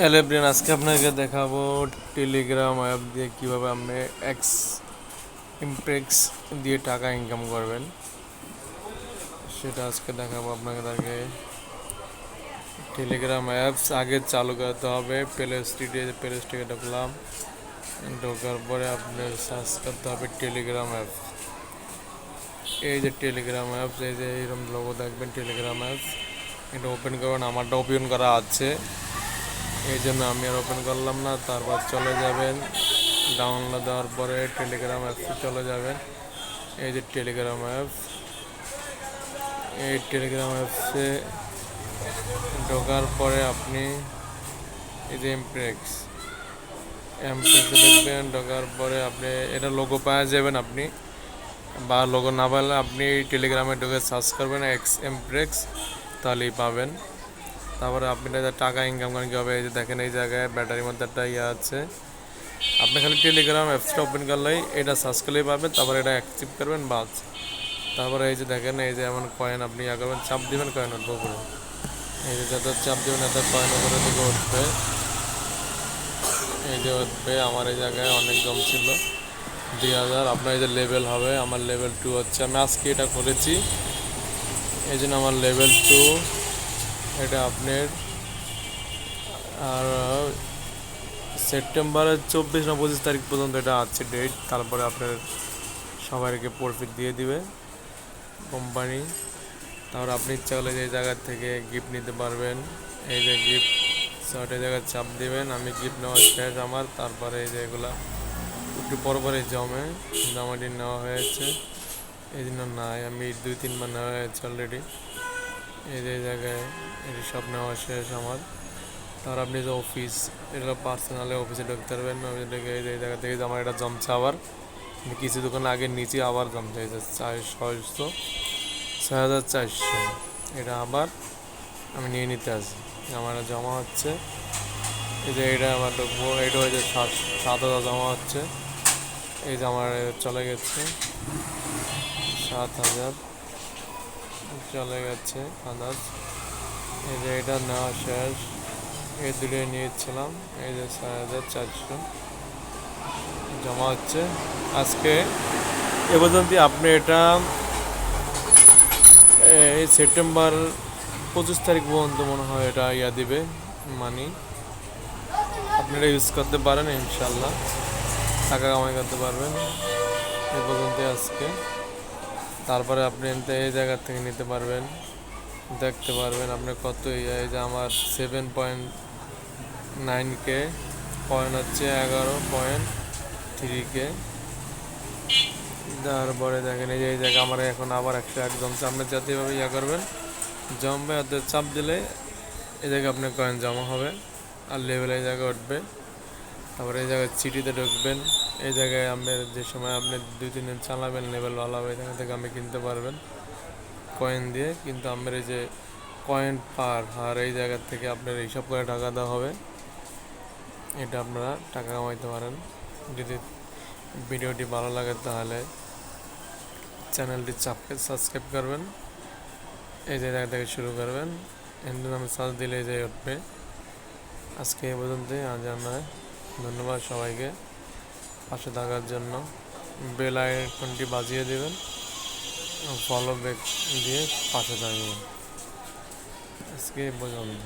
এলেব্রিয়ান আজকে আপনাকে দেখাবো টেলিগ্রাম অ্যাপ দিয়ে কীভাবে আপনি এক্স ইমপ্রেক্স দিয়ে টাকা ইনকাম করবেন সেটা আজকে দেখাবো আপনাকে। তাকে টেলিগ্রাম অ্যাপস আগে চালু করতে হবে। প্লে স্টোরে ঢুকলাম, ঢোকার পরে আপনার সার্চ করতে হবে টেলিগ্রাম অ্যাপ। এই যে টেলিগ্রাম অ্যাপস, এই যে এইরকম লোগো দেখবেন টেলিগ্রাম অ্যাপস, এটা ওপেন করবেন। আমারটা ওপেন করা আছে, এই জন্য আমি আর ওপেন করলাম না। তারপর চলে যাবেন ডাউনলোড দেওয়ার পরে টেলিগ্রাম অ্যাপসে চলে যাবেন। এই যে টেলিগ্রাম অ্যাপস, এই টেলিগ্রাম অ্যাপসে ঢোকার পরে আপনি এই যে এমপ্রেক্সে দেখবেন। ঢোকার পরে আপনি এটা লোগো পাওয়া যাবেন, আপনি বা লোগো না পেলে আপনি টেলিগ্রামে ঢুকে সার্চ করবেন এক্স এমপ্রেক্স, তাহলেই পাবেন। তারপরে আপনি টাকা ইনকাম করেন কীভাবে, এই যে দেখেন এই জায়গায় ব্যাটারির মধ্যে একটা ইয়ে আছে। আপনি খালি টেলিগ্রাম অ্যাপসটা ওপেন করলেই এটা সার্চ করলেই পাবেন। তারপরে এটা অ্যাক্টিভ করবেন, বাস। তারপরে এই যে দেখেন এই যে এমন কয়েন আপনি ইয়া করবেন, চাপ দিবেন, কয়েন উঠবে উপরে। এই যে যত চাপ দেবেন এত কয়েন উপরে দিকে উঠবে। এই যে উঠবে। আমার এই জায়গায় অনেক জম ছিল 2000। আপনার এই যে লেভেল হবে, আমার লেভেল 2 হচ্ছে। আমি আজকে এটা করেছি, এই জন্য আমার লেভেল 2। এটা আপনার আর সেপ্টেম্বরের 24 না 25 তারিখ পর্যন্ত এটা আছে ডেট। তারপরে আপনার সবাইকে প্রফিট দিয়ে দিবে কোম্পানি। তারপর আপনি ইচ্ছা করলে যে জায়গা থেকে গিফট নিতে পারবেন। এই যে গিফট শর্টের জায়গায় চাপ দিবেন। আমি গিফট নেওয়া শেষ আমার। তারপরে এই যে এগুলা একটু পরে জমাটি নেওয়া হয়েছে, এই জন্য নাই, আমি 2-3 বার নেওয়া হয়েছে অলরেডি। এই যে জায়গায় এটি সব নেওয়া শেষ আমার। তার আপনি যে অফিস, এটা পার্সোনালি অফিসে ঢুকতে পারবেন। অফিসে ঢুকে এই জায়গা থেকে আমার এটা জমছে আবার কিছু দোকান আগে নিচে আবার জমছে। এই যে 6400 এটা আবার আমি নিয়ে নিতে আসি, আমার জমা হচ্ছে। এই যে এটা আবার ঢুকবো, এটা হয়েছে 7,000 জমা হচ্ছে। এই যে আমার চলে গেছে 7,000 চলে গেছে আন্দাজ। এই যে এটা নেওয়া শেষ, এই দুটো নিয়েছিলাম। এই যে 6,400 জমা হচ্ছে আজকে এ পর্যন্ত। আপনি এটা এই সেপ্টেম্বর 25 তারিখ পর্যন্ত মনে হয় এটা ইয়া দিবে মানি। আপনারা ইউজ করতে পারেন, ইনশাল্লাহ টাকা কামাই করতে পারবেন। এ পর্যন্ত আজকে। তারপরে আপনি এই জায়গা থেকে নিতে পারবেন, দেখতে পারবেন আপনি কত এই যে আমার 7.9K পয়েন্ট হচ্ছে 11.3K। তারপরে দেখেন এই যে এই জায়গা আমার এখন আবার 101 জমছে। আপনি জাতীয়ভাবে ইয়া করবেন, জমবে, অর্থাৎ চাপ দিলে এই জায়গায় আপনার কয়েন জমা হবে আর লেভেল এই জায়গায় উঠবে। তারপরে এই জায়গায় চিঠিতে ঢুকবেন। এই জায়গায় আপনার যে সময় আপনি 2-3 দিন চালাবেন, লেভেল ভালো হবে, এখান থেকে আপনি কিনতে পারবেন কয়েন দিয়ে। কিন্তু আপনার এই যে কয়েন পার আর এই জায়গার থেকে আপনার এইসব করে টাকা দেওয়া হবে, এটা আপনারা টাকা কামাইতে পারেন। যদি ভিডিওটি ভালো লাগে তাহলে চ্যানেলটি সাবস্ক্রাইব করবেন। এই যে জায়গা থেকে শুরু করবেন, এন্ড আমি সার্চ দিলে এই যে উঠবে। আজকে এই পর্যন্তই। আজ আমরা ধন্যবাদ সবাইকে পাশে থাকার জন্য। বেল আইকনটি বাজিয়ে দেবেন, ফলো ব্যাক দিয়ে পাশে থাকবেন। আজকে এই পর্যন্ত।